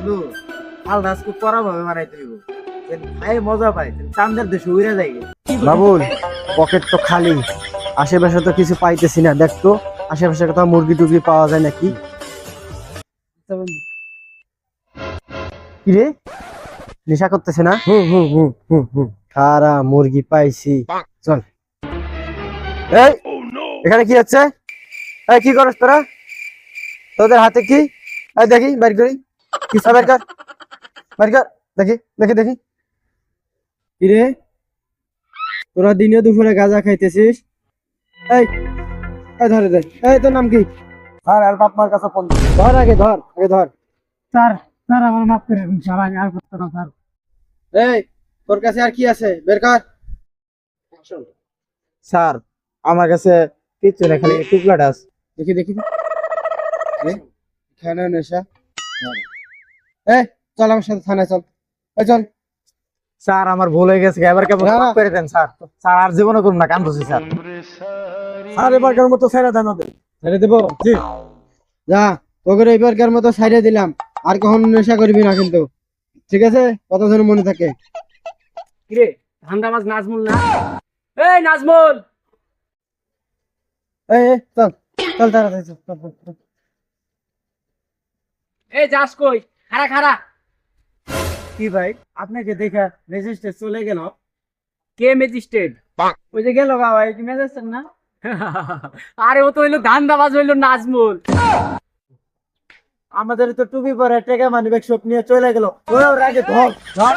বন্ধু আল রাজকে করা ভাবে মারাইতে হইব খাই মজা পাই চান্দের দেশে উড়ে যায় বাবুল পকেট তো খালি, আশেপাশে তো কিছু পাইতেছি না, দেখতো আশেপাশে কোথাও মুরগি টুরগি পাওয়া যায় নাকি। কিরে নেশা করতেছে না? খারা মুরগি পাইছি, চল। এই এখানে কি হচ্ছে? এই কি করছ তোরা? তোদের হাতে কি? এই দেখি বের করি, কি সব বের কর, বের কর, দেখি দেখি দেখি। কিরে তোরা দিনে দুপুরে গাঁজা খাইতেছিস? এই এই ধরে দে। এই তোর নাম কি? ধর আর বাপ মার কাছে ফোন ধর, আগে ধর, আগে ধর। স্যার স্যার আমার মাফ করে দিন স্যার, আমি আর করতে না স্যার। এই তোর কাছে আর কি আছে বের কর। স্যার আমার কাছে কিচ্ছু না, খালি টুকলাটা আছে। দেখি দেখি এখানে নেশা। এই চল আমার সাথে থানায় চল, এই চল। স্যার আমার ভুল হয়ে গেছে, এবার কেমন মাফ করে দেন স্যার। স্যার আর জীবনে করুন না, কান ধরছি স্যার। আর এবারকার মতো ছেড়ে দেন ওদের। ছেড়ে দেবো? জি। যা তোকে এবারকার মতো ছাইড়ে দিলাম, আর কখনো নেশা করবি না কিন্তু, ঠিক আছে? কথা যেন মনে থাকে। কিরে ধান্দা মাছ নাজমুল না? এই নাজমুল, এই এই, চল চল তাড়াতাড়ি চল, চল, চল, চল। এই যাস কই? খারা খারা। কি ভাই আপনাকে দেখা রেজিস্ট্রে চলে গেল? কে ম্যাজিস্ট্রেট? ওই যে গেল বাবা, এই ম্যাজিস্ট্রেট না? আরে ও তো হইলো ধান্দাবাজ, হইলো নাজমুল। আমাদের তো টুপি পরে টেকা মানি ব্যাগ সব নিয়ে চলে গেল। ওর আগে ধর ধর।